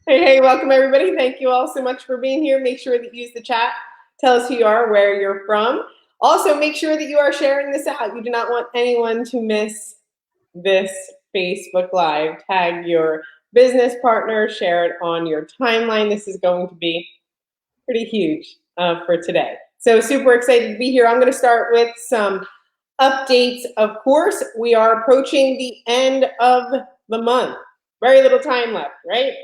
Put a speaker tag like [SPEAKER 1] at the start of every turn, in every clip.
[SPEAKER 1] Hey, welcome everybody. Thank you all so much for being here. Make sure that you use the chat. Tell us who you are, where you're from. Also, make sure that you are sharing this out. You do not want anyone to miss this Facebook Live. Tag your business partner, share it on your timeline. This is going to be pretty huge for today. So super excited to be here. I'm going to start with some updates. Of course, we are approaching the end of the month. Very little time left, right?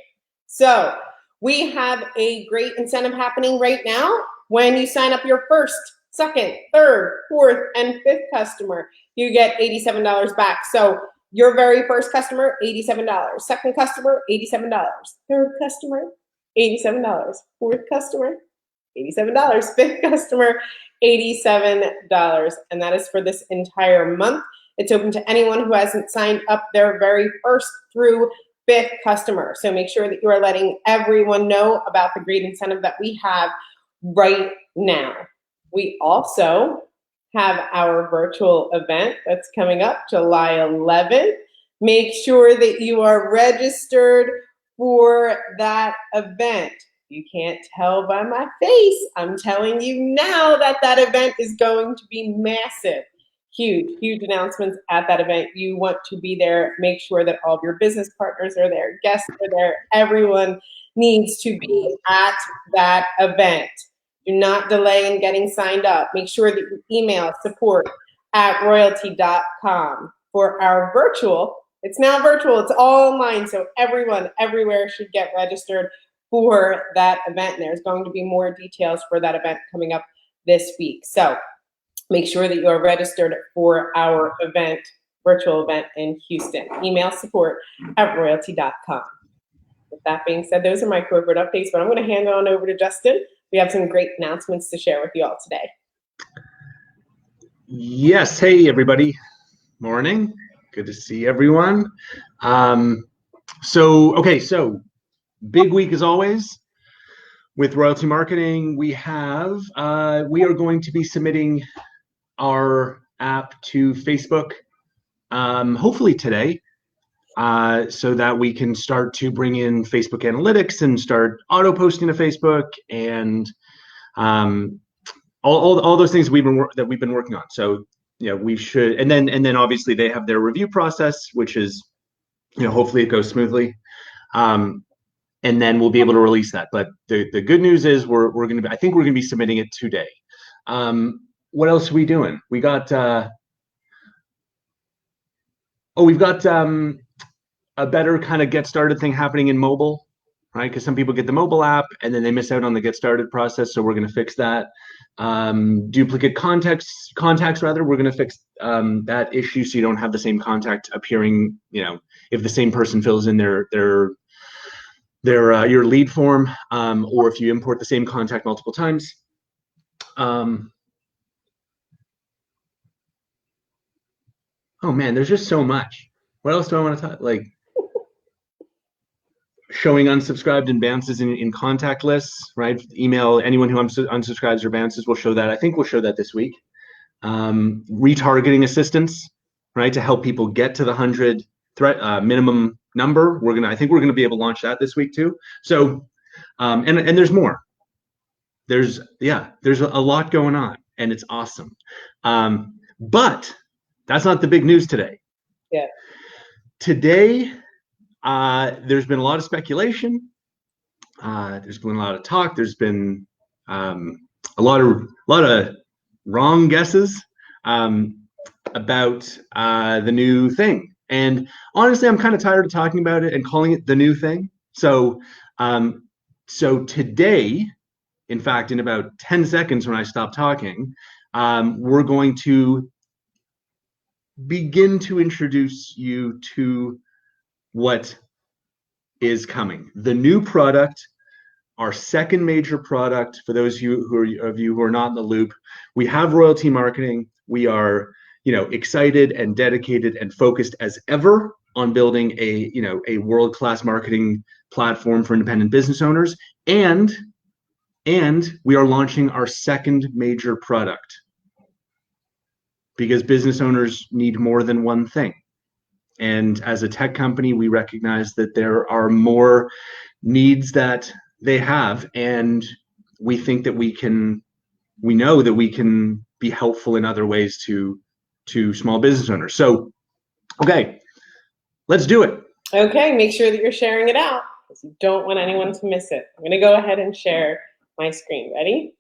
[SPEAKER 1] So we have a great incentive happening right now. When you sign up your first, second, third, fourth, and fifth customer, you get $87 back. So your very first customer, $87. Second customer, $87. Third customer, $87. Fourth customer, $87. Fifth customer, $87. And that is for this entire month. It's open to anyone who hasn't signed up their very first through fifth customer. So make sure that you are letting everyone know about the great incentive that we have right now. We also have our virtual event that's coming up July 11th. Make sure that you are registered for that event. You can't tell by my face. I'm telling you now that that event is going to be massive. Huge announcements at that event. You want to be there. Make sure that all of your business partners are there, guests are there. Everyone needs to be at that event. Do not delay in getting signed up. Make sure that you email support@royaltie.com for our virtual. It's now virtual. It's all online. So everyone, everywhere should get registered for that event. And there's going to be more details for that event coming up this week. So make sure that you are registered for our event, virtual event in Houston. Email support@royaltie.com. With that being said, those are my corporate updates, but I'm going to hand it on over to Justin. We have some great announcements to share with you all today.
[SPEAKER 2] Yes. Hey, everybody. Morning. Good to see everyone. So big week as always. With Royaltie Marketing, we are going to be submitting our app to Facebook, hopefully today, so that we can start to bring in Facebook analytics and start auto posting to Facebook and all those things that we've been working on. So we should, and then obviously they have their review process, which is hopefully it goes smoothly. And then we'll be able to release that. But the good news is I think we're gonna be submitting it today. What else are we doing? We've got a better kind of get started thing happening in mobile, right? Because some people get the mobile app and then they miss out on the get started process. So we're gonna fix that. Duplicate contacts rather. We're gonna fix that issue so you don't have the same contact appearing. If the same person fills in your lead form, or if you import the same contact multiple times. Oh man, there's just so much. What else do I want to talk? Like showing unsubscribed and bounces in contact lists, right? Email anyone who unsubscribes or bounces. We'll show that. I think we'll show that this week. Retargeting assistance, right, to help people get to the 100 minimum number. I think we're gonna be able to launch that this week too. So, and there's more. There's a lot going on, and it's awesome. But that's not the big news today.
[SPEAKER 1] Yeah.
[SPEAKER 2] Today, there's been a lot of speculation. There's been a lot of talk. There's been a lot of wrong guesses about the new thing. And honestly, I'm kind of tired of talking about it and calling it the new thing. So today, in fact, in about 10 seconds when I stop talking, we're going to begin to introduce you to what is coming. The new product, our second major product. For those of you who are not in the loop, we have Royaltie Marketing. We are excited and dedicated and focused as ever on building a world-class marketing platform for independent business owners, and we are launching our second major product because business owners need more than one thing. And as a tech company, we recognize that there are more needs that they have, and we think that we know that we can be helpful in other ways to small business owners. So, okay, let's do it.
[SPEAKER 1] Okay, make sure that you're sharing it out because you don't want anyone to miss it. I'm going to go ahead and share my screen. Ready?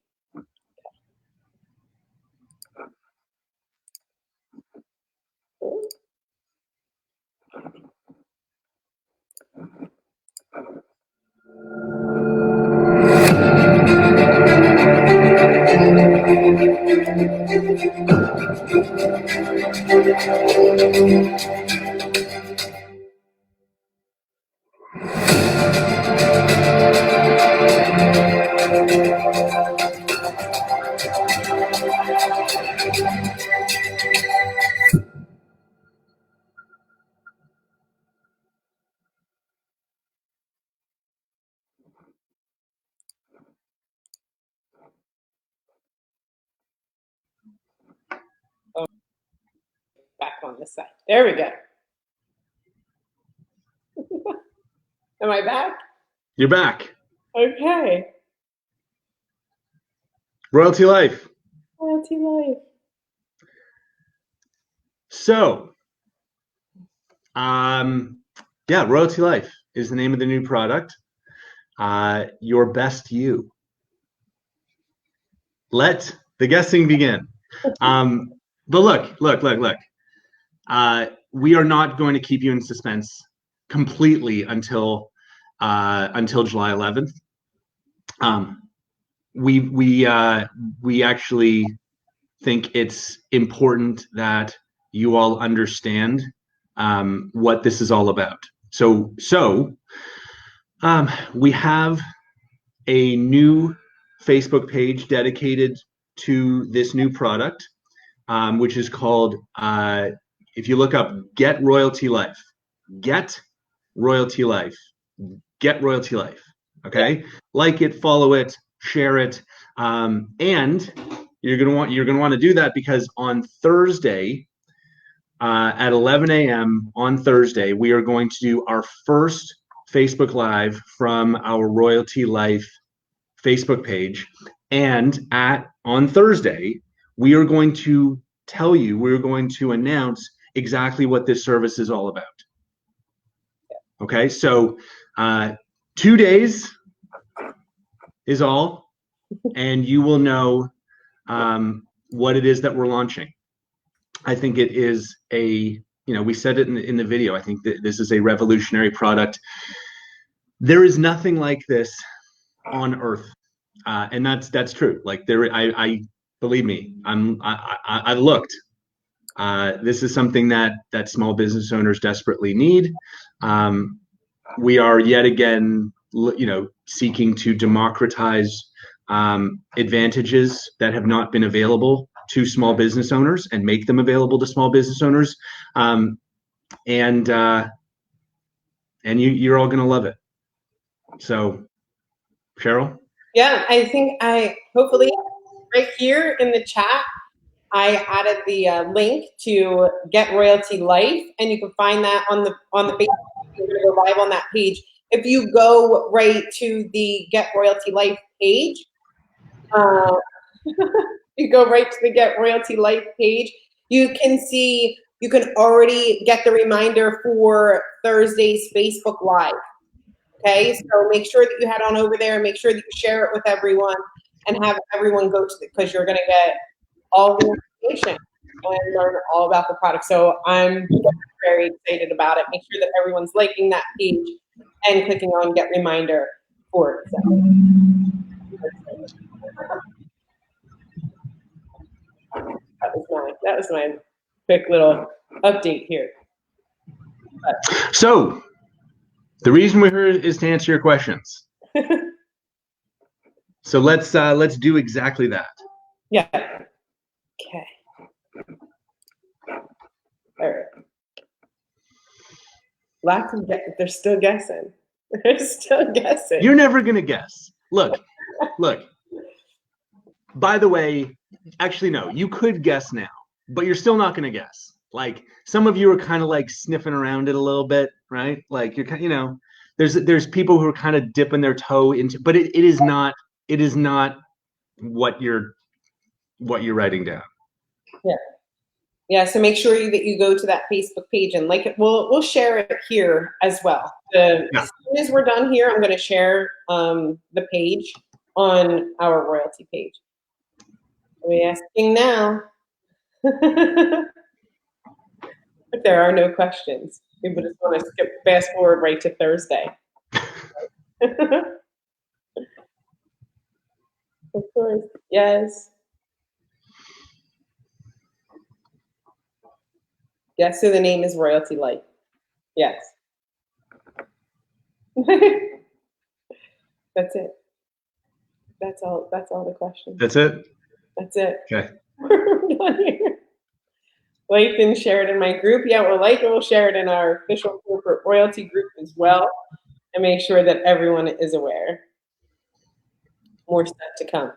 [SPEAKER 1] Oh, back on this side. There we go. Am I back?
[SPEAKER 2] You're back.
[SPEAKER 1] Okay.
[SPEAKER 2] Royaltie Life.
[SPEAKER 1] Royaltie Life.
[SPEAKER 2] So, yeah, Royaltie Life is the name of the new product. Your best you. Let the guessing begin. But look. We are not going to keep you in suspense completely until July 11th. We actually think it's important that you all understand what this is all about. So we have a new Facebook page dedicated to this new product, which is called, if you look up Get Royaltie Life, Get Royaltie Life, Get Royaltie Life. Okay, like it, follow it, share it, and you're gonna want to do that because on Thursday, at 11 a.m. on Thursday, we are going to do our first Facebook Live from our Royaltie Life Facebook page, and on Thursday, we are going to we're going to announce exactly what this service is all about. Okay, so 2 days is all, and you will know what it is that we're launching. I think it is we said it in the video, I think that this is a revolutionary product. There is nothing like this on earth. And that's true. Like I believe me, I looked. This is something that small business owners desperately need. We are yet again, seeking to democratize advantages that have not been available to small business owners and make them available to small business owners. And you're all gonna love it. So, Cheryl?
[SPEAKER 1] Yeah, I think hopefully right here in the chat, I added the link to Get Royaltie Life, and you can find that on the page. You're going to go live on that page. If you go right to the Get Royaltie Life page, you go right to the Get Royaltie Life page, you can see, you can already get the reminder for Thursday's Facebook Live. Okay, so make sure that you head on over there, make sure that you share it with everyone, and have everyone go to because you're going to get all the information and learn all about the product. So I'm very excited about it. Make sure that everyone's liking that page and clicking on Get Reminder for it. So. That was my quick little update here.
[SPEAKER 2] So the reason we're here is to answer your questions. So let's do exactly that.
[SPEAKER 1] Yeah. Okay. All right. Lots of they're still guessing. They're still guessing.
[SPEAKER 2] You're never gonna guess. Look. By the way, actually no, you could guess now, but you're still not gonna guess. Like some of you are kind of like sniffing around it a little bit, right? Like you're kind, there's people who are kind of dipping their toe into, but it is not what you're writing down.
[SPEAKER 1] Yeah. Yeah, so make sure that you go to that Facebook page and like it. We'll share it here as well. As soon as we're done here, I'm going to share the page on our royalty page. Are we asking now? If there are no questions, people just want to fast forward right to Thursday. Of course, yes. Yes, so the name is Royalty Light. Yes. That's it. That's all the questions.
[SPEAKER 2] That's it?
[SPEAKER 1] That's it.
[SPEAKER 2] Okay.
[SPEAKER 1] We're done here. Like and share it in my group. Yeah, we'll like it. We'll share it in our official corporate royalty group as well, and make sure that everyone is aware. More stuff to come.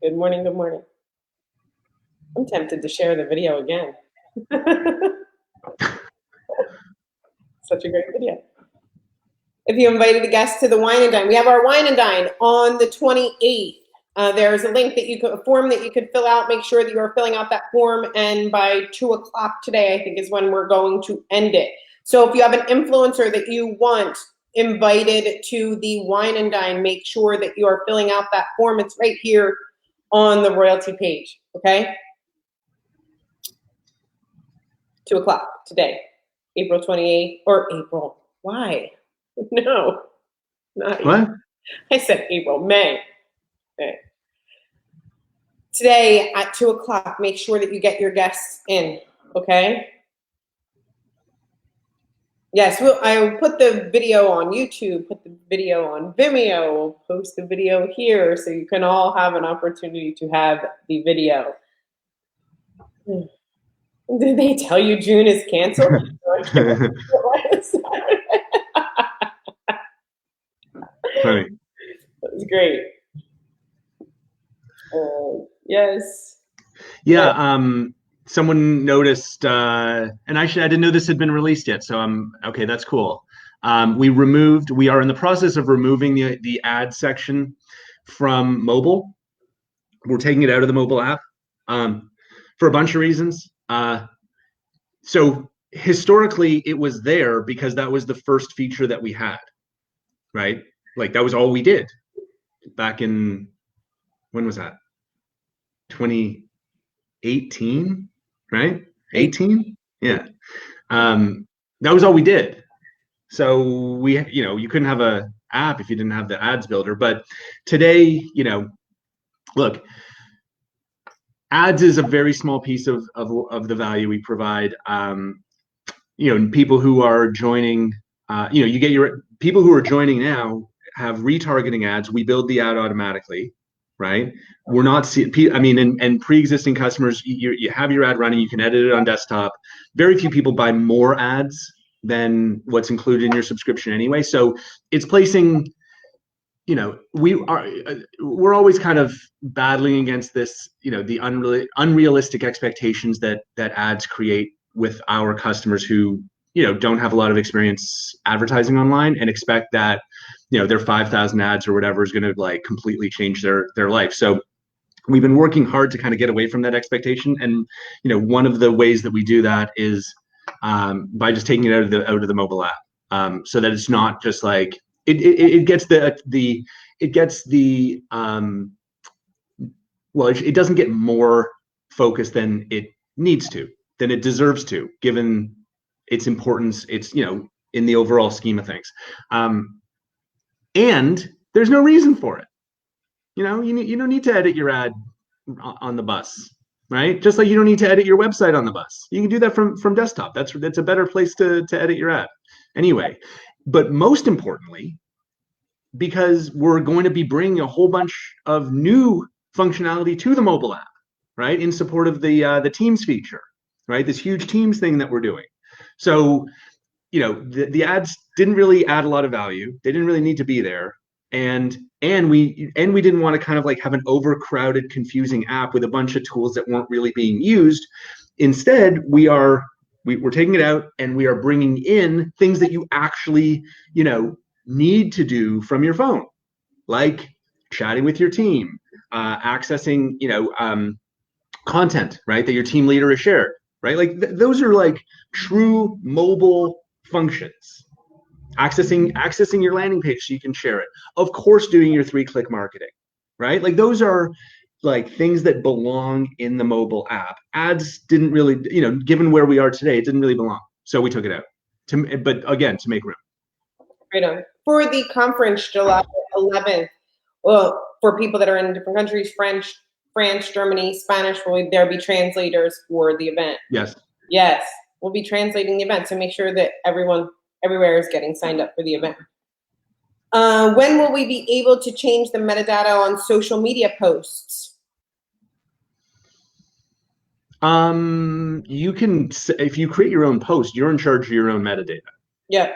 [SPEAKER 1] Good morning. Good morning. I'm tempted to share the video again. Such a great video. If you invited a guest to the wine and dine, we have our wine and dine on the 28th. There's a link a form that you could fill out. Make sure that you're filling out that form, and by 2 o'clock today, I think, is when we're going to end it. So if you have an influencer that you want invited to the wine and dine, make sure that you are filling out that form. It's right here on the royalty page, okay? 2 o'clock today, April 28th, or April. Why? No, not
[SPEAKER 2] what?
[SPEAKER 1] April. I said April, May. Okay. Today at 2 o'clock, make sure that you get your guests in, okay? Yes, I will put the video on YouTube, put the video on Vimeo, we'll post the video here so you can all have an opportunity to have the video. Did they tell you June is canceled?
[SPEAKER 2] Funny.
[SPEAKER 1] That was great. Yes.
[SPEAKER 2] Yeah. Someone noticed, and actually I didn't know this had been released yet. So okay, that's cool. We are in the process of removing the ad section from mobile. We're taking it out of the mobile app for a bunch of reasons. So historically it was there because that was the first feature that we had, right? Like that was all we did back in, when was that? 2018, right? 18? Yeah. That was all we did. So you couldn't have a app if you didn't have the ads builder. But today, look, ads is a very small piece of the value we provide. People who are joining, you get your people who are joining now have retargeting ads. We build the ad automatically, right? We're not and pre-existing customers, you have your ad running, you can edit it on desktop. Very few people buy more ads than what's included in your subscription anyway. So it's placing, we're always kind of battling against this, the unrealistic expectations that ads create with our customers who, don't have a lot of experience advertising online and expect that, their 5,000 ads or whatever is going to like completely change their life. So we've been working hard to kind of get away from that expectation. And, one of the ways that we do that is by just taking it out of the mobile app, so that it's not just like it doesn't get more focus than it needs to, than it deserves to, given its importance. It's in the overall scheme of things, and there's no reason for it. You don't need to edit your ad on the bus, right? Just like you don't need to edit your website on the bus. You can do that from desktop. That's a better place to edit your ad. Anyway, but most importantly, because we're going to be bringing a whole bunch of new functionality to the mobile app, right? In support of the Teams feature, right? This huge Teams thing that we're doing. So, the ads didn't really add a lot of value. They didn't really need to be there. And we didn't want to kind of like have an overcrowded, confusing app with a bunch of tools that weren't really being used. Instead, we are we're taking it out and we are bringing in things that you actually, need to do from your phone, like chatting with your team, accessing, content, right, that your team leader has shared, right? Like those are like true mobile functions. Accessing your landing page so you can share it. Of course, doing your 3-click marketing, right? Like those are like things that belong in the mobile app. Ads didn't really, given where we are today, it didn't really belong. So we took it out. But again, to make room.
[SPEAKER 1] Right on. For the conference, July 11th, well, for people that are in different countries, France, Germany, Spanish, will there be translators for the event?
[SPEAKER 2] Yes.
[SPEAKER 1] Yes, we'll be translating the event, so make sure that everyone everywhere is getting signed up for the event. When will we be able to change the metadata on social media posts?
[SPEAKER 2] You can, if you create your own post, you're in charge of your own metadata.
[SPEAKER 1] Yep.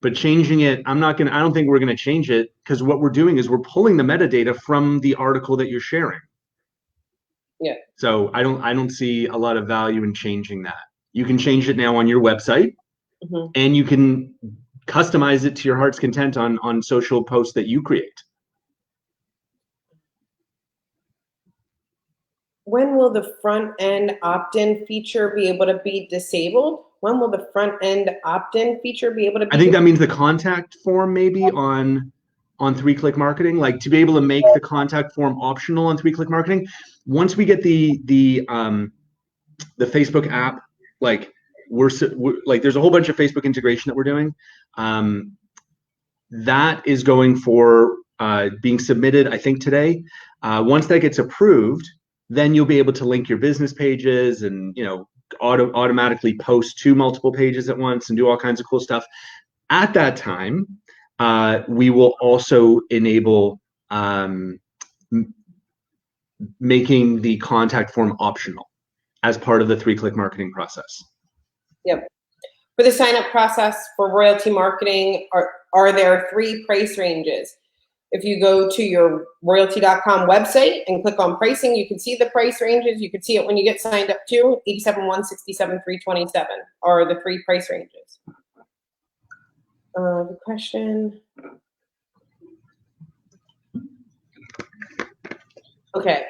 [SPEAKER 2] But changing it, I don't think we're gonna change it, because what we're doing is we're pulling the metadata from the article that you're sharing.
[SPEAKER 1] Yeah.
[SPEAKER 2] So I don't see a lot of value in changing that. You can change it now on your website, and you can customize it to your heart's content on social posts that you create.
[SPEAKER 1] When will the front end opt-in feature be able to be disabled? When will the front end opt-in feature be able to be
[SPEAKER 2] I think that means the contact form maybe on 3-click marketing, like to be able to make the contact form optional on 3-click marketing. Once we get the Facebook app, like we're like there's a whole bunch of Facebook integration that we're doing. That is going for being submitted, I think, today. Once that gets approved, then you'll be able to link your business pages and automatically post to multiple pages at once and do all kinds of cool stuff. At that time, we will also enable making the contact form optional as part of the 3-click marketing process.
[SPEAKER 1] Yep. For the sign-up process for royalty marketing, are there 3 price ranges? If you go to your royaltie.com website and click on pricing, you can see the price ranges. You can see it when you get signed up too. 87.1, 67, 327 are the 3 price ranges. The question. Okay.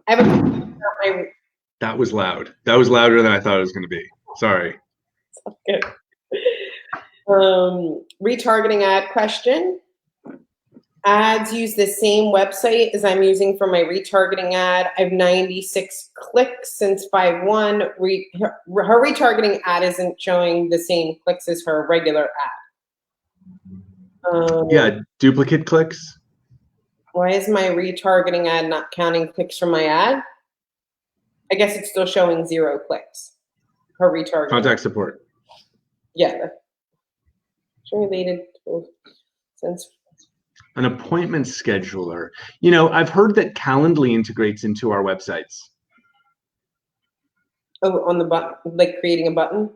[SPEAKER 1] I have a question about my.
[SPEAKER 2] That was loud. That was louder than I thought it was going to be. Sorry.
[SPEAKER 1] Good. Retargeting ad question. Ads use the same website as I'm using for my retargeting ad. I have 96 clicks since 5/1. Her retargeting ad isn't showing the same clicks as her regular ad.
[SPEAKER 2] Yeah, duplicate clicks.
[SPEAKER 1] Why is my retargeting ad not counting clicks from my ad? I guess it's still showing 0 clicks. Her retargeting.
[SPEAKER 2] Contact support.
[SPEAKER 1] Yeah. Related to since.
[SPEAKER 2] An appointment scheduler. I've heard that Calendly integrates into our websites.
[SPEAKER 1] Oh, on the button, like creating a button?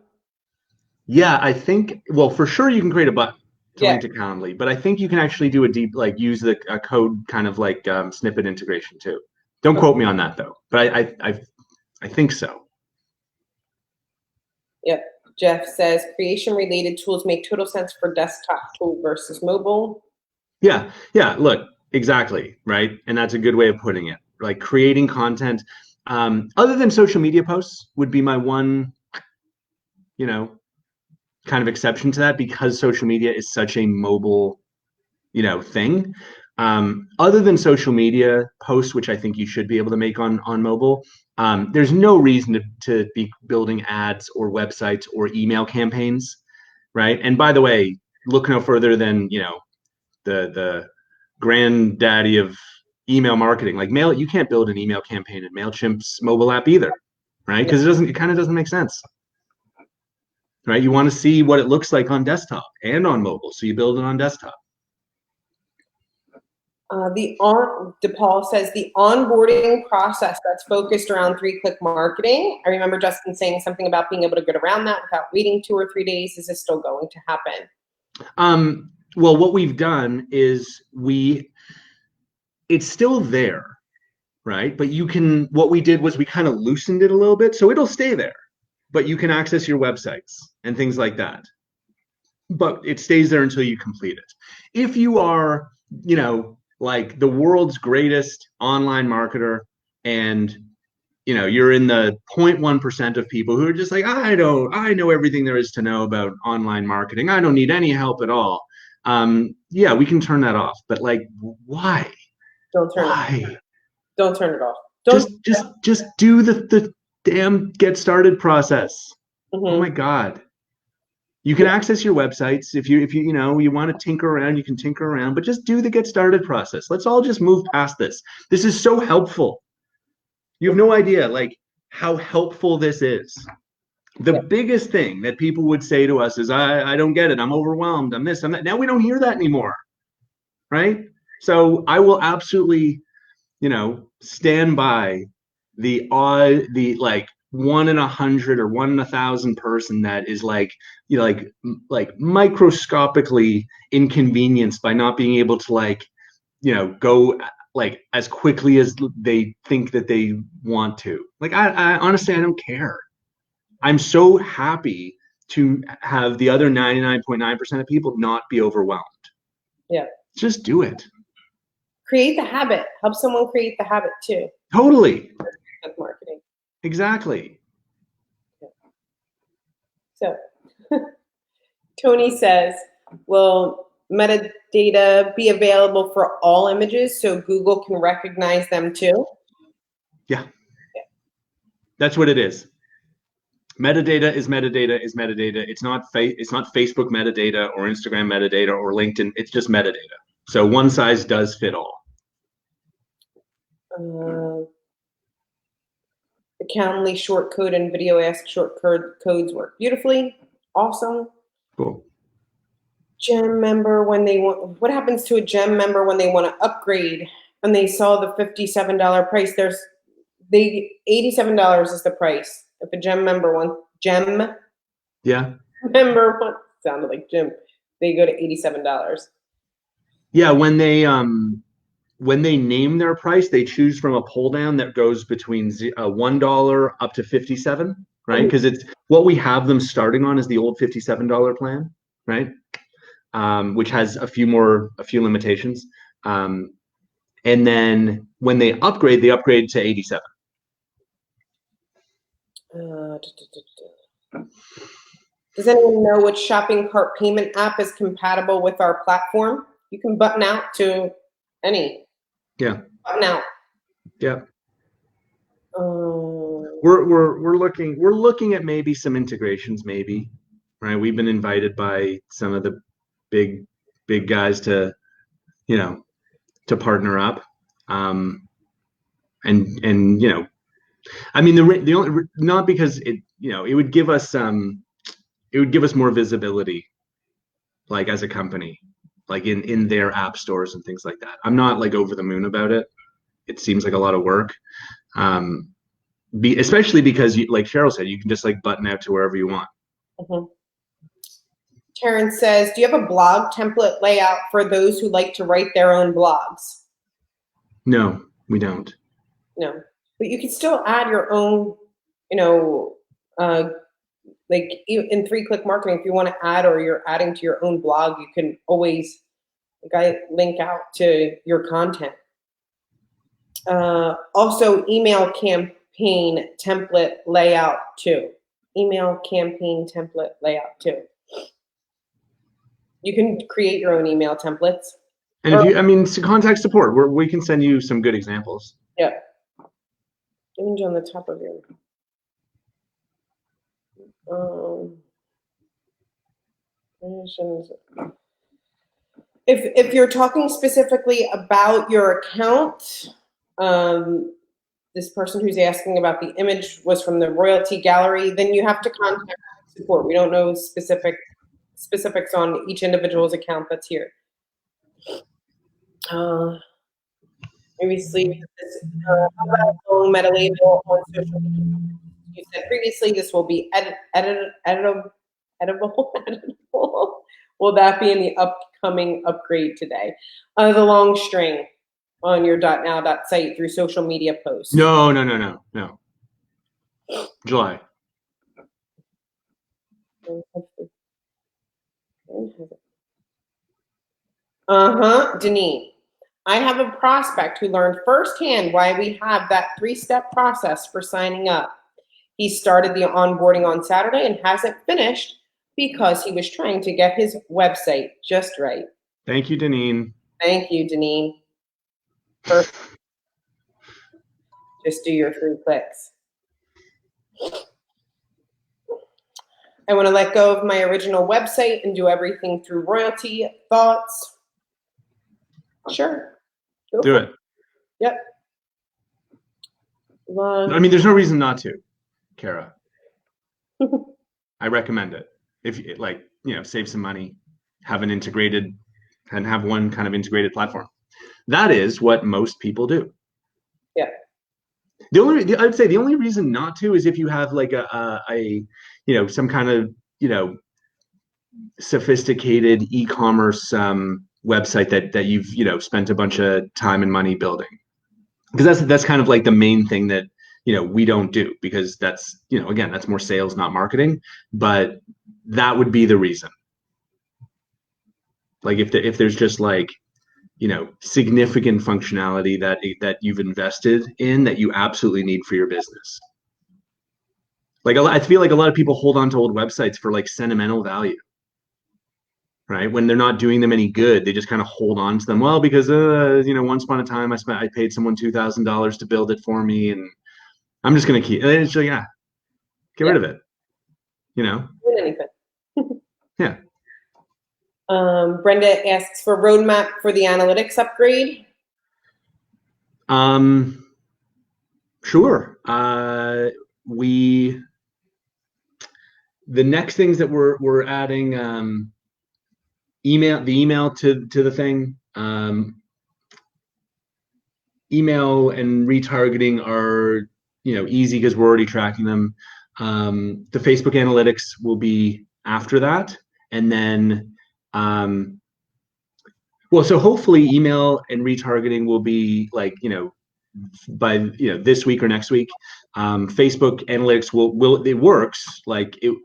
[SPEAKER 2] Yeah, I think, well, for sure you can create a button to
[SPEAKER 1] Yeah.
[SPEAKER 2] link to Calendly, but I think you can actually do a deep, like use a code kind of like snippet integration too. Don't quote me on that though, but I think so.
[SPEAKER 1] Yep. Jeff says creation related tools make total sense for desktop tool versus mobile.
[SPEAKER 2] Yeah, look, exactly, right? And that's a good way of putting it. Like creating content, other than social media posts would be my one, kind of exception to that, because social media is such a mobile, thing. Other than social media posts, which I think you should be able to make on mobile, there's no reason to be building ads or websites or email campaigns, right? And by the way, look no further than the granddaddy of email marketing, like Mail. You can't build an email campaign in MailChimp's mobile app either, right? Because it kind of doesn't make sense, right? You want to see what it looks like on desktop and on mobile, so you build it on desktop.
[SPEAKER 1] DePaul says the onboarding process that's focused around 3-click marketing. I remember Justin saying something about being able to get around that without waiting 2 or 3 days. Is this still going to happen?
[SPEAKER 2] Well, what we've done is it's still there, right? But what we did was we kind of loosened it a little bit, so it'll stay there, but you can access your websites and things like that. But it stays there until you complete it. If you are, like the world's greatest online marketer and you're in the 0.1% of people who are just like, I know everything there is to know about online marketing. I don't need any help at all. Yeah, we can turn that off. But like, why?
[SPEAKER 1] Don't turn
[SPEAKER 2] Why?
[SPEAKER 1] it. Don't turn it off. Don't
[SPEAKER 2] Just do the damn get started process. Oh my
[SPEAKER 1] Mhm.
[SPEAKER 2] God. You can access your websites if you want to tinker around, you can tinker around, but just do the get started process. Let's all just move past this. This is so helpful. You have no idea like how helpful this is. The
[SPEAKER 1] Yeah.
[SPEAKER 2] biggest thing that people would say to us is, I don't get it. I'm overwhelmed. I'm this, I'm that. Now we don't hear that anymore. Right? So I will absolutely, stand by the like 1 in 100 or 1 in 1,000 person that is like, like microscopically inconvenienced by not being able to like, go like as quickly as they think that they want to. Like I honestly, I don't care. I'm so happy to have the other 99.9% of people not be overwhelmed.
[SPEAKER 1] Yeah.
[SPEAKER 2] Just do it.
[SPEAKER 1] Create the habit. Help someone create the habit too.
[SPEAKER 2] Totally.
[SPEAKER 1] Of marketing.
[SPEAKER 2] Exactly.
[SPEAKER 1] So Tony says, will metadata be available for all images so Google can recognize them too?
[SPEAKER 2] Yeah. That's what it is. Metadata is metadata is metadata. It's not Facebook metadata or Instagram metadata or LinkedIn. It's just metadata. So one size does fit all.
[SPEAKER 1] The Calendly short code and Video Ask short codes work beautifully. Awesome.
[SPEAKER 2] Cool.
[SPEAKER 1] Gem member when they want. What happens to a gem member when they want to upgrade? And they saw the $57 price. $87 is the price. If a gem member wants
[SPEAKER 2] Yeah.
[SPEAKER 1] member wants sounded like Jim, they go to $87.
[SPEAKER 2] Yeah, when they name their price, they choose from a pull down that goes between $1 up to 57, right? Because it's what we have them starting on is the old $57 plan, right? Which has a few limitations. And then when they upgrade to 87.
[SPEAKER 1] Does anyone know which shopping cart payment app is compatible with our platform? You can button out to any.
[SPEAKER 2] Yeah.
[SPEAKER 1] Button out.
[SPEAKER 2] Yeah. We're looking at maybe some integrations, maybe, right? We've been invited by some of the big guys to, to partner up. And I mean the only not because it would give us more visibility, like as a company, like in their app stores and things like that. I'm not like over the moon about it. It seems like a lot of work. Especially because like Cheryl said, you can just like button out to wherever you want.
[SPEAKER 1] Mm-hmm. Terrence says, do you have a blog template layout for those who like to write their own blogs?
[SPEAKER 2] No, we don't.
[SPEAKER 1] No, but you can still add your own, like in 3-click marketing, if you want to add or you're adding to your own blog, you can always link out to your content. Also, email campaign template layout too. Email campaign template layout too. You can create your own email templates.
[SPEAKER 2] And if you, contact support, we can send you some good examples.
[SPEAKER 1] Yeah. Image on the top of your. If you're talking specifically about your account, this person who's asking about the image was from the Royaltie Gallery, then you have to contact support. We don't know specifics on each individual's account that's here. Maybe sleep. Meta label on social media. You said previously this will be editable. Will that be in the upcoming upgrade today? The long string on your .now site through social media posts.
[SPEAKER 2] No. July.
[SPEAKER 1] Denise. I have a prospect who learned firsthand why we have that 3-step process for signing up. He started the onboarding on Saturday and hasn't finished because he was trying to get his website just right.
[SPEAKER 2] Thank you, Deneen.
[SPEAKER 1] Thank you, Deneen. Perfect. Just do your 3 clicks. I want to let go of my original website and do everything through Royaltie. Thoughts? Sure.
[SPEAKER 2] Do it.
[SPEAKER 1] Yep.
[SPEAKER 2] I mean, there's no reason not to, Kara. I recommend it. If you like, save some money, have one kind of integrated platform. That is what most people do.
[SPEAKER 1] Yeah.
[SPEAKER 2] I would say the only reason not to is if you have like a some kind of sophisticated e-commerce website that you've spent a bunch of time and money building, because that's kind of like the main thing that we don't do, because that's again, that's more sales, not marketing. But that would be the reason. Like if there's just like significant functionality that you've invested in that you absolutely need for your business. Like I feel like a lot of people hold on to old websites for like sentimental value, right? When they're not doing them any good, they just kind of hold on to them. Well, because once upon a time I paid someone $2,000 to build it for me, and I'm just gonna keep. It's like, get rid of it.
[SPEAKER 1] Anything.
[SPEAKER 2] Yeah.
[SPEAKER 1] Brenda asks for roadmap for the analytics upgrade.
[SPEAKER 2] Sure. The next things that we're adding, email to the thing. Email and retargeting are easy because we're already tracking them. The Facebook analytics will be after that, and then so hopefully email and retargeting will be like by this week or next week. Facebook analytics will it works like it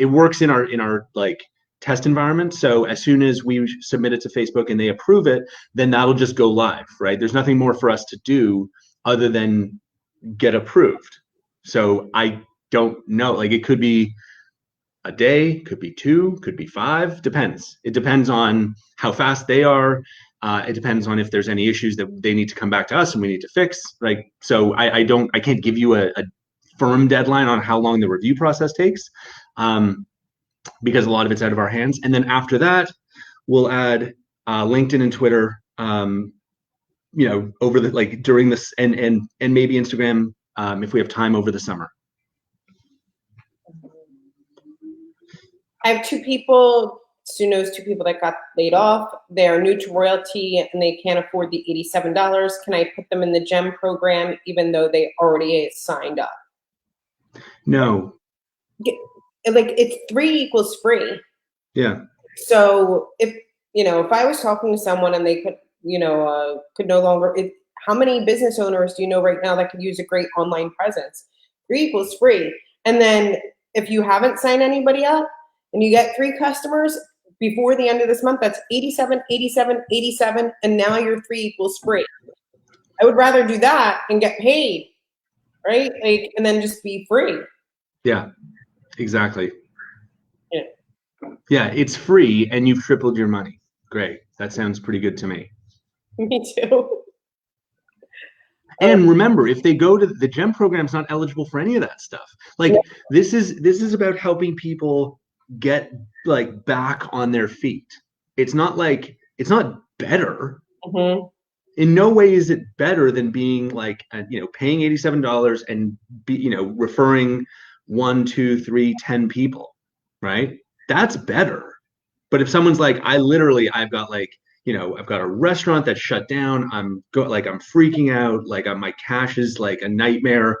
[SPEAKER 2] works in our like test environment. So as soon as we submit it to Facebook and they approve it, then that'll just go live, right? There's nothing more for us to do other than get approved. So I don't know, like it could be a day, could be 2, could be 5, depends. It depends on how fast they are. It depends on if there's any issues that they need to come back to us and we need to fix. Like, so I can't give you a firm deadline on how long the review process takes, because a lot of it's out of our hands. And then after that, we'll add LinkedIn and Twitter, over the like during this and maybe Instagram if we have time over the summer.
[SPEAKER 1] I have 2 people. Stu knows 2 people that got laid off. They are new to Royaltie and they can't afford the $87. Can I put them in the GEM program even though they already signed up?
[SPEAKER 2] No.
[SPEAKER 1] Like it's 3 equals free.
[SPEAKER 2] Yeah.
[SPEAKER 1] So if I was talking to someone and they could no longer, how many business owners do you know right now that could use a great online presence? 3 equals free. And then if you haven't signed anybody up and you get 3 customers before the end of this month, that's 87, 87, 87, and now your 3 equals free. I would rather do that and get paid, right? Like, and then just be free.
[SPEAKER 2] Yeah, exactly.
[SPEAKER 1] Yeah.
[SPEAKER 2] Yeah, it's free and you've tripled your money. Great. That sounds pretty good to me.
[SPEAKER 1] Me too.
[SPEAKER 2] And remember, if they go to the GEM program, it's not eligible for any of that stuff. Like this is about helping people get like back on their feet. It's not better.
[SPEAKER 1] Mm-hmm.
[SPEAKER 2] In no way is it better than being like paying $87 and referring 1, 2, 3, 10 people, right? That's better. But if someone's like, I've got a restaurant that's shut down. I'm freaking out. Like my cash is like a nightmare.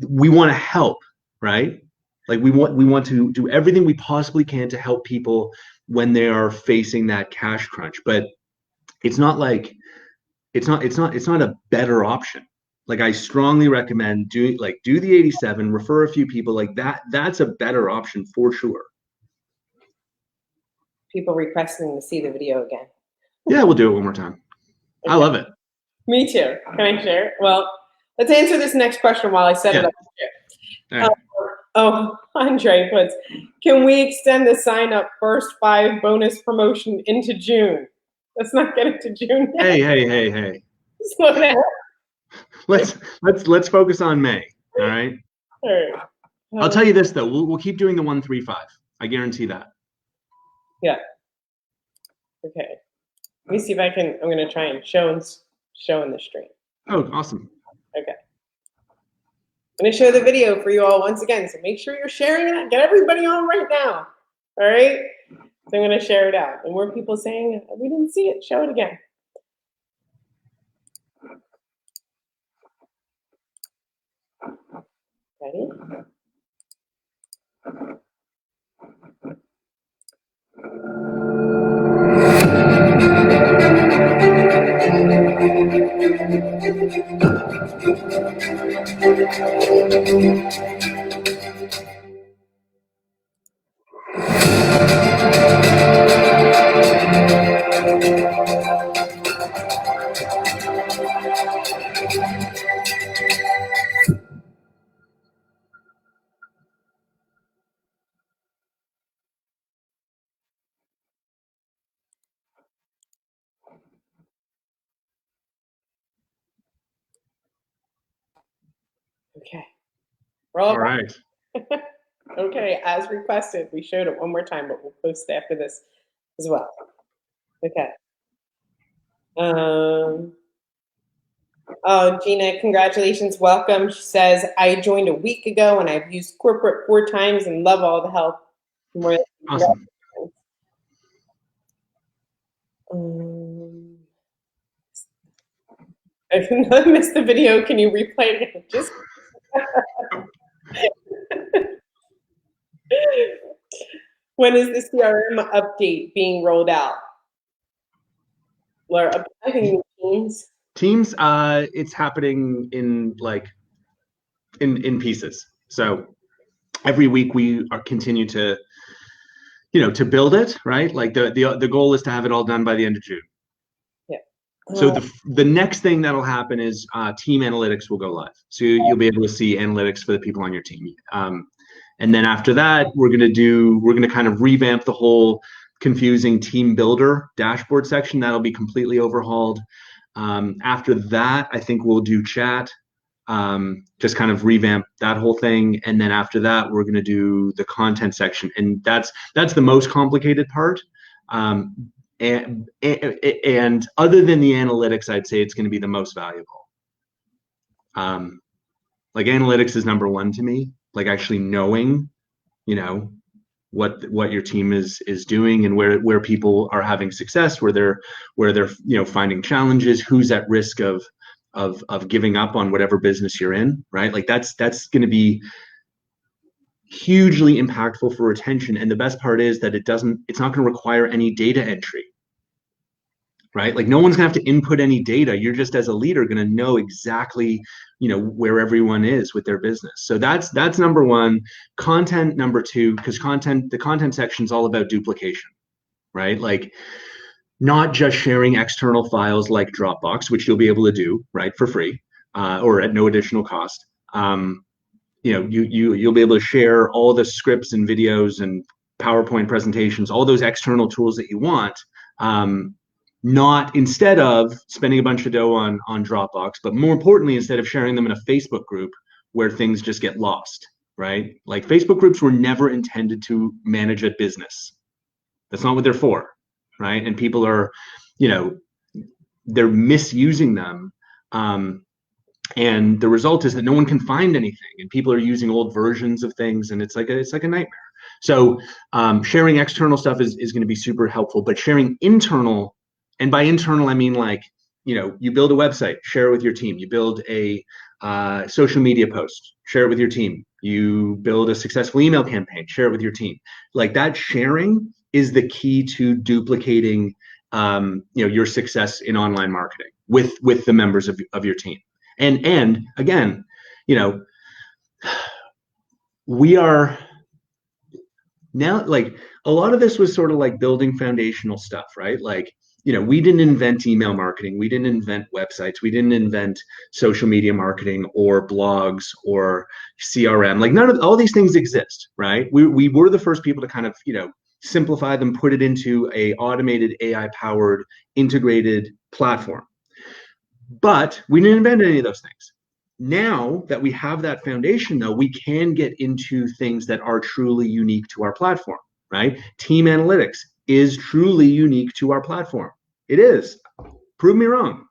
[SPEAKER 2] We want to help, right? Like we want to do everything we possibly can to help people when they are facing that cash crunch. But it's not a better option. Like I strongly recommend do the 87, refer a few people like that. That's a better option for sure.
[SPEAKER 1] People requesting to see the video again.
[SPEAKER 2] Yeah, we'll do it one more time. Okay. I love it.
[SPEAKER 1] Me too. Can I share it? Well, let's answer this next question while I set it up here. Right. Andre puts, can we extend the sign up first 5 bonus promotion into June? Let's not get it to June yet.
[SPEAKER 2] Hey.
[SPEAKER 1] Slow down.
[SPEAKER 2] Let's focus on May. All right.
[SPEAKER 1] All right.
[SPEAKER 2] I'll tell you this though, we'll keep doing the 135. I guarantee that. Yeah.
[SPEAKER 1] Okay. Let me see if I can. I'm going to try and show in the stream.
[SPEAKER 2] Oh, awesome.
[SPEAKER 1] Okay. I'm going to show the video for you all once again. So make sure you're sharing it. Get everybody on right now. All right. So I'm going to share it out. And more people saying we didn't see it. Show it again. Ready? Okay.
[SPEAKER 2] All right.
[SPEAKER 1] Okay, as requested, we showed it one more time, but we'll post after this as well. Okay. Oh, Gina, congratulations, welcome. She says, I joined a week ago and I've used corporate 4 times and love all the help.
[SPEAKER 2] Awesome.
[SPEAKER 1] If I missed the video, can you replay it? Just when is the CRM update being rolled out? Laura, I think Teams.
[SPEAKER 2] Teams, it's happening in pieces. So every week we continue to build it, right? Like the goal is to have it all done by the end of June.
[SPEAKER 1] Yeah.
[SPEAKER 2] So the next thing that'll happen is team analytics will go live. So you'll be able to see analytics for the people on your team. And then after that, we're gonna kind of revamp the whole confusing team builder dashboard section. That'll be completely overhauled. After that, I think we'll do chat, just kind of revamp that whole thing. And then after that, we're gonna do the content section, and that's the most complicated part. And other than the analytics, I'd say it's going to be the most valuable. Like analytics is number 1 to me. Like actually knowing, what your team is doing and where people are having success, where they're finding challenges, who's at risk of giving up on whatever business you're in, right? Like that's going to be hugely impactful for retention. And the best part is that it's not going to require any data entry, right? Like no one's gonna have to input any data. You're just as a leader going to know exactly, where everyone is with their business. So that's number 1. Content number 2, because the content section is all about duplication, right? Like not just sharing external files like Dropbox, which you'll be able to do, right, for free, or at no additional cost. You'll be able to share all the scripts and videos and PowerPoint presentations, all those external tools that you want, not instead of spending a bunch of dough on Dropbox, but more importantly, instead of sharing them in a Facebook group where things just get lost, right? Like Facebook groups were never intended to manage a business. That's not what they're for, right? And people are, they're misusing them. And the result is that no one can find anything, and people are using old versions of things, and it's like a nightmare. So sharing external stuff is going to be super helpful, but sharing internal, and by internal I mean like, you build a website, share it with your team. You build a social media post, share it with your team. You build a successful email campaign, share it with your team. Like that sharing is the key to duplicating your success in online marketing with the members of your team. And again, you know, we are now, like, a lot of this was sort of like building foundational stuff, right? Like, you know, we didn't invent email marketing, we didn't invent websites, we didn't invent social media marketing or blogs or CRM. Like, none of all these things exist, right? We were the first people to kind of, you know, simplify them, put it into a automated AI powered integrated platform. But we didn't invent any of those things. Now that we have that foundation, though, we can get into things that are truly unique to our platform, right? Team analytics is truly unique to our platform. It is. Prove me wrong.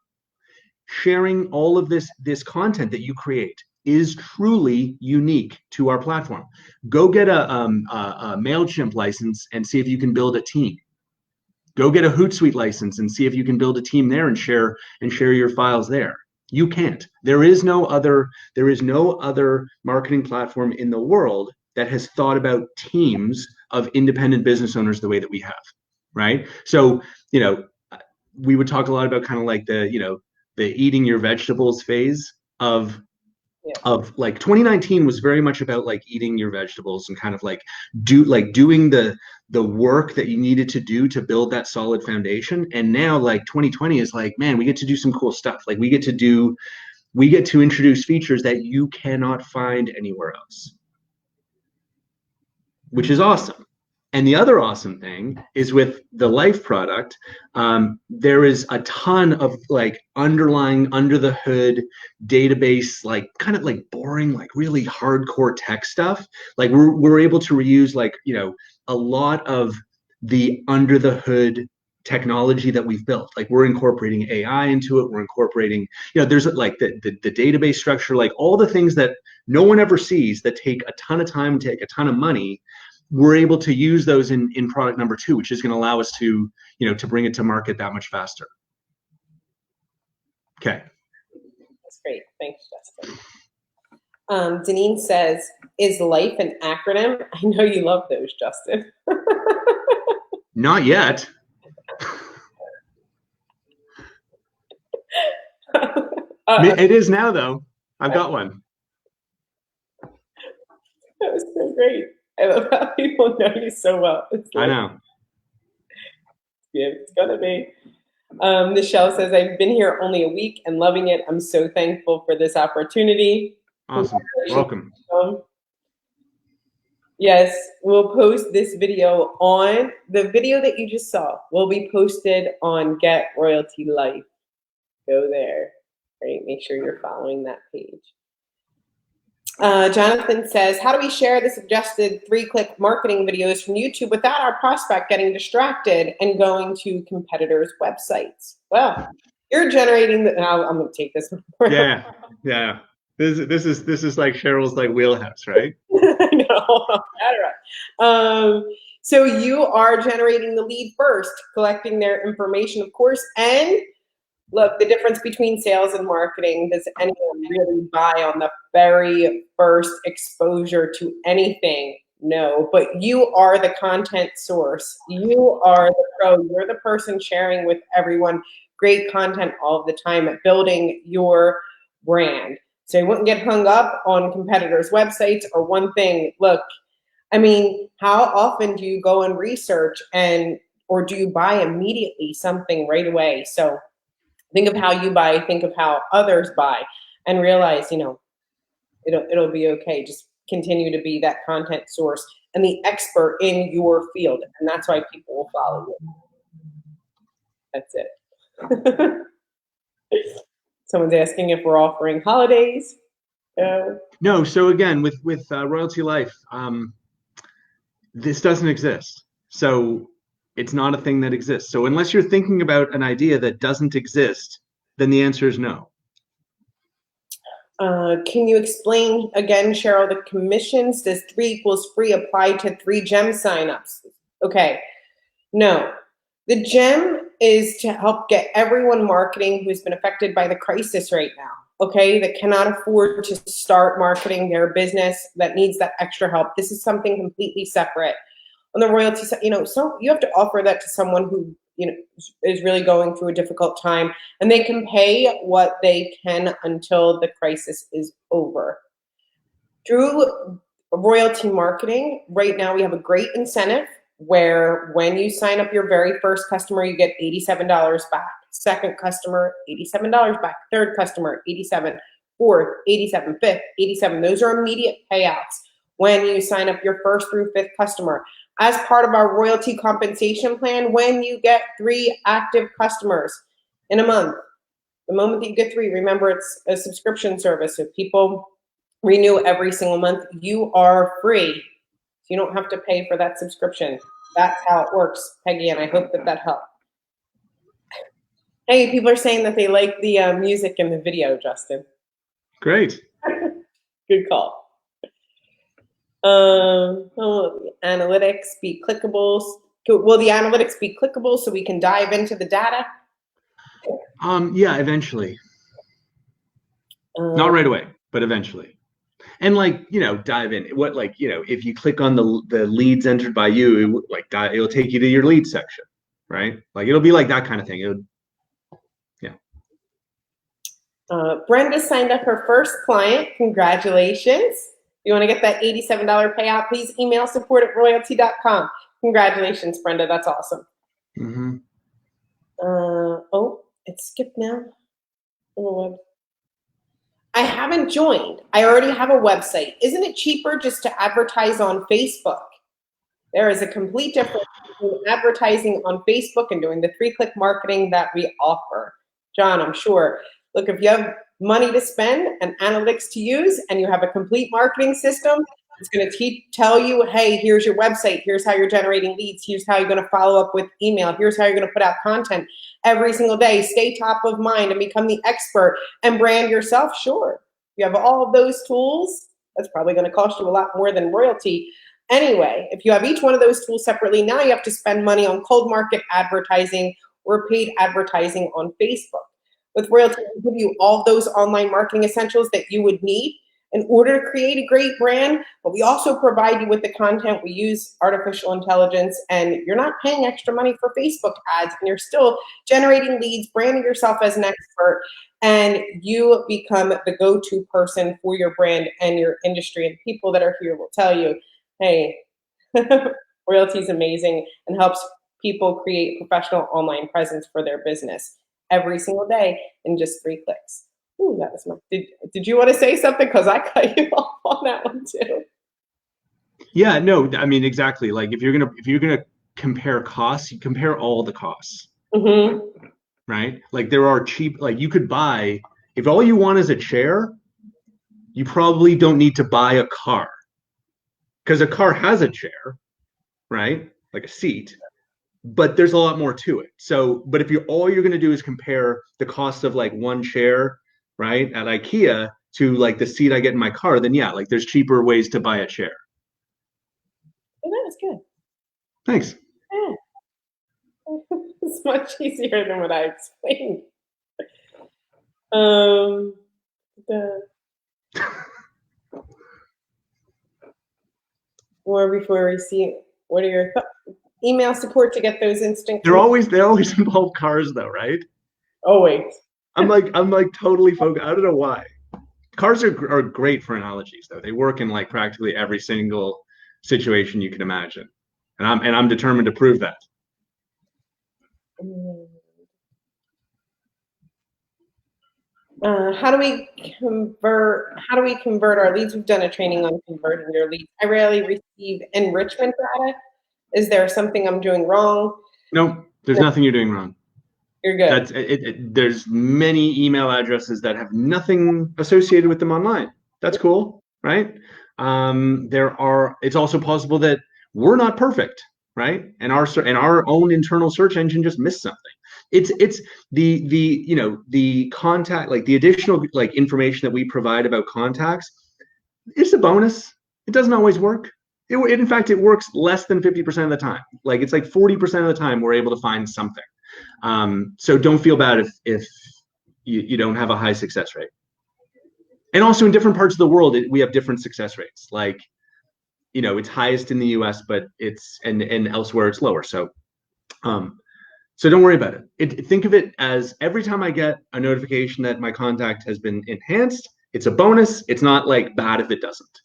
[SPEAKER 2] Sharing all of this content that you create is truly unique to our platform. Go get a MailChimp license and see if you can build a team. Go get a Hootsuite license and see if you can build a team there and share your files there. You can't. There is no other marketing platform in the world that has thought about teams of independent business owners the way that we have, right? So, you know, we would talk a lot about kind of like the, you know, the eating your vegetables phase of like 2019 was very much about like eating your vegetables and kind of like doing the work that you needed to do to build that solid foundation. And now like 2020 is like, man, we get to do some cool stuff. Like we get to introduce features that you cannot find anywhere else, which is awesome. And the other awesome thing is with the Life product, there is a ton of like underlying under the hood database, like kind of like boring, like really hardcore tech stuff. Like we're able to reuse like, you know, a lot of the under the hood technology that we've built. Like we're incorporating AI into it. We're incorporating, you know, there's like the database structure, like all the things that no one ever sees that take a ton of time, take a ton of money. We're able to use those in product number 2, which is going to allow us to, you know, to bring it to market that much faster. Okay.
[SPEAKER 1] That's great. Thanks, Justin. Deneen says, is Life an acronym? I know you love those, Justin.
[SPEAKER 2] Not yet. It is now, though. I've got one.
[SPEAKER 1] That was so great. I love how people know you so well.
[SPEAKER 2] I know.
[SPEAKER 1] Yeah, it's gonna be. Michelle says, I've been here only a week and loving it. I'm so thankful for this opportunity.
[SPEAKER 2] Awesome. Welcome.
[SPEAKER 1] Yes, we'll post this video on the video that you just saw will be posted on Get Royalty Life. Go there, right? Make sure you're following that page. Jonathan says, how do we share the suggested 3-click marketing videos from YouTube without our prospect getting distracted and going to competitors' websites? Well, you're generating the, I'm going to take this one.
[SPEAKER 2] Yeah. This is like Cheryl's like wheelhouse, right?
[SPEAKER 1] I know. So you are generating the lead first, collecting their information, of course, and look, the difference between sales and marketing, does anyone really buy on the very first exposure to anything? No, but you are the content source. You are the pro. You're the person sharing with everyone great content all the time at building your brand. So you wouldn't get hung up on competitors' websites or one thing. Look, I mean, how often do you go and research or do you buy immediately something right away? So think of how you buy, think of how others buy, and realize, you know, it'll be okay. Just continue to be that content source and the expert in your field. And that's why people will follow you. That's it. Someone's asking if we're offering holidays.
[SPEAKER 2] No. So again, with Royalty Life, this doesn't exist. So it's not a thing that exists. So unless you're thinking about an idea that doesn't exist, then the answer is no.
[SPEAKER 1] Can you explain again, Cheryl, the commissions? Does 3 = free apply to 3 gem signups? Okay, no. The gem is to help get everyone marketing who's been affected by the crisis right now, okay, that cannot afford to start marketing their business, that needs that extra help. This is something completely separate. On the royalty side, you know, so you have to offer that to someone who, is really going through a difficult time, and they can pay what they can until the crisis is over. Through royalty marketing, right now we have a great incentive where when you sign up your very first customer, you get $87 back. Second customer, $87 back. Third customer, 87. Fourth, 87. Fifth, 87. Those are immediate payouts when you sign up your first through fifth customer. As part of our royalty compensation plan, when you get 3 active customers in a month, the moment that you get 3, remember it's a subscription service. So people renew every single month. You are free. So you don't have to pay for that subscription. That's how it works, Peggy, and I hope that helped. Hey, people are saying that they like the music in the video, Justin.
[SPEAKER 2] Great.
[SPEAKER 1] Good call. Analytics be clickable. Will the analytics be clickable so we can dive into the data?
[SPEAKER 2] Yeah, eventually. Not right away, but eventually. And dive in. If you click on the leads entered by you, it'll take you to your lead section, right? It'll be like that kind of thing.
[SPEAKER 1] Brenda signed up her first client. Congratulations. If you want to get that $87 payout, please email support@royaltie.com. Congratulations, Brenda. That's awesome.
[SPEAKER 2] Mm-hmm.
[SPEAKER 1] Oh, it's skipped now. I haven't joined. I already have a website. Isn't it cheaper just to advertise on Facebook? There is a complete difference between advertising on Facebook and doing the 3-click marketing that we offer. John, I'm sure. Look, if you have money to spend and analytics to use and you have a complete marketing system, it's going to tell you, hey, here's your website. Here's how you're generating leads. Here's how you're going to follow up with email. Here's how you're going to put out content every single day. Stay top of mind and become the expert and brand yourself. Sure, you have all of those tools. That's probably going to cost you a lot more than royalty. Anyway, if you have each one of those tools separately, now you have to spend money on cold market advertising or paid advertising on Facebook. With Royaltie, we give you all those online marketing essentials that you would need in order to create a great brand, but we also provide you with the content. We use artificial intelligence, and you're not paying extra money for Facebook ads, and you're still generating leads, branding yourself as an expert, and you become the go-to person for your brand and your industry. And people that are here will tell you, hey, Royaltie is amazing and helps people create professional online presence for their business every single day in just 3 clicks. Ooh, that was my. Did you want to say something? Because I cut you off on that one too.
[SPEAKER 2] Yeah, no, I mean exactly. If you're gonna compare costs, you compare all the costs.
[SPEAKER 1] Mm-hmm.
[SPEAKER 2] Right? There are cheap. You could buy, if all you want is a chair, you probably don't need to buy a car, because a car has a chair, right? Like a seat. But there's a lot more to it. So, but if all you're going to do is compare the cost of one chair, right, at IKEA to the seat I get in my car, then yeah, there's cheaper ways to buy a chair.
[SPEAKER 1] Well, that was good.
[SPEAKER 2] Thanks.
[SPEAKER 1] Yeah. It's much easier than what I explained. Or before we see, what are your thoughts? Email support to get those instant.
[SPEAKER 2] They always involve cars though, right?
[SPEAKER 1] Always.
[SPEAKER 2] I'm totally focused. I don't know why. Cars are great for analogies though. They work in practically every single situation you can imagine, and I'm determined to prove that.
[SPEAKER 1] How do we convert our leads? We've done a training on converting your leads. I rarely receive enrichment data. Is there something I'm doing wrong?
[SPEAKER 2] No, there's nothing you're doing wrong.
[SPEAKER 1] You're good.
[SPEAKER 2] That's it. There's many email addresses that have nothing associated with them online. That's cool, right? It's also possible that we're not perfect, right? And our own internal search engine just missed something. It's the contact, the additional information that we provide about contacts. It's a bonus. It doesn't always work. In fact, it works less than 50% of the time. It's 40% of the time we're able to find something. So don't feel bad if you don't have a high success rate. And also in different parts of the world, we have different success rates. It's highest in the US, but and elsewhere it's lower. So So don't worry about it. Think of it as every time I get a notification that my contact has been enhanced, it's a bonus. It's not like bad if it doesn't.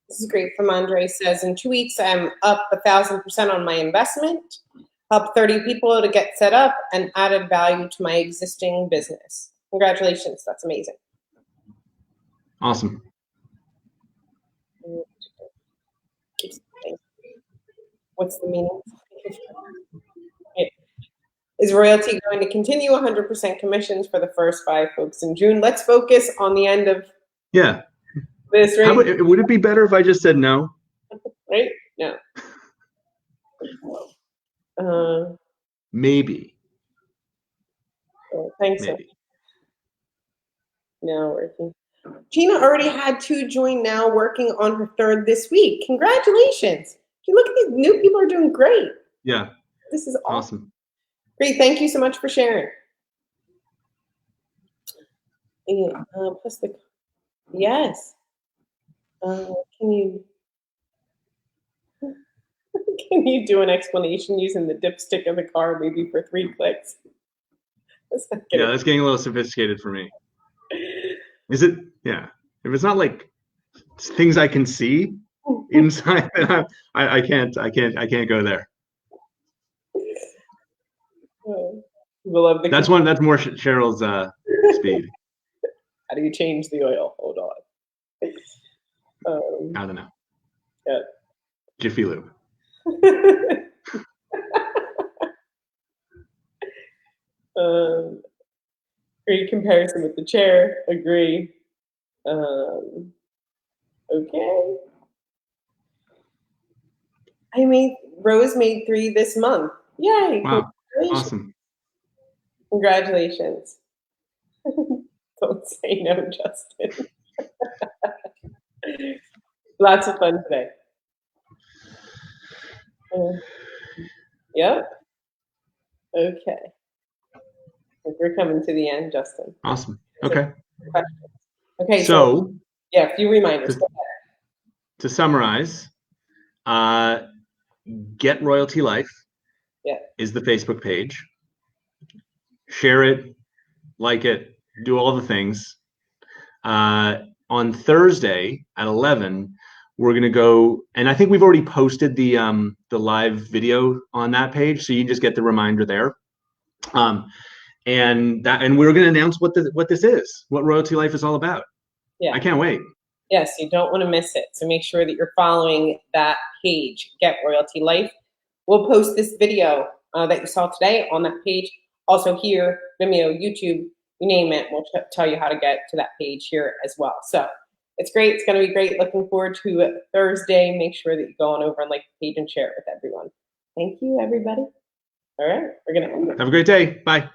[SPEAKER 1] This is great from Andre. Says, in 2 weeks, I'm up 1,000% on my investment, helped 30 people to get set up, and added value to my existing business. Congratulations. That's amazing.
[SPEAKER 2] Awesome.
[SPEAKER 1] What's the meaning? Is Royaltie going to continue 100% commissions for the first 5 folks in June? Let's focus on the end of this, right?
[SPEAKER 2] Would it be better if I just said no?
[SPEAKER 1] Right? No.
[SPEAKER 2] Maybe.
[SPEAKER 1] Thanks.
[SPEAKER 2] Maybe.
[SPEAKER 1] Now working. Gina already had 2 join now, working on her 3rd this week. Congratulations. Look at these new people are doing great.
[SPEAKER 2] Yeah.
[SPEAKER 1] This is
[SPEAKER 2] awesome.
[SPEAKER 1] Great. Thank you so much for sharing. Yeah, plus the, yes. Can you do an explanation using the dipstick of the car maybe for 3 clicks?
[SPEAKER 2] That's getting a little sophisticated for me. Is it? Yeah. If it's not like things I can see inside, I can't go there. That's more Cheryl's speed.
[SPEAKER 1] How do you change the oil? Hold on.
[SPEAKER 2] I don't know.
[SPEAKER 1] Yeah.
[SPEAKER 2] Jiffy Lube.
[SPEAKER 1] Great comparison with the chair. Agree. Okay. Rose made 3 this month. Yay!
[SPEAKER 2] Wow. Awesome.
[SPEAKER 1] Congratulations. Don't say no, Justin. Lots of fun today. Yep. Okay. I think we're coming to the end, Justin.
[SPEAKER 2] Awesome. Okay.
[SPEAKER 1] Okay.
[SPEAKER 2] So
[SPEAKER 1] yeah, a few reminders.
[SPEAKER 2] To summarize, Get Royalty Life is the Facebook page. Share it, like it, do all the things. On Thursday at 11, we're gonna go, and I think we've already posted the live video on that page, so you just get the reminder there. And we're gonna announce what this is, what Royalty Life is all about. Yeah, I can't wait.
[SPEAKER 1] Yes, you don't want to miss it. So make sure that you're following that page, Get Royalty Life. We'll post this video that you saw today on that page. Also here, Vimeo, YouTube, you name it. We'll tell you how to get to that page here as well. So it's great. It's going to be great. Looking forward to Thursday. Make sure that you go on over and like the page and share it with everyone. Thank you, everybody. All right, we're going to end it.
[SPEAKER 2] Have a great day. Bye.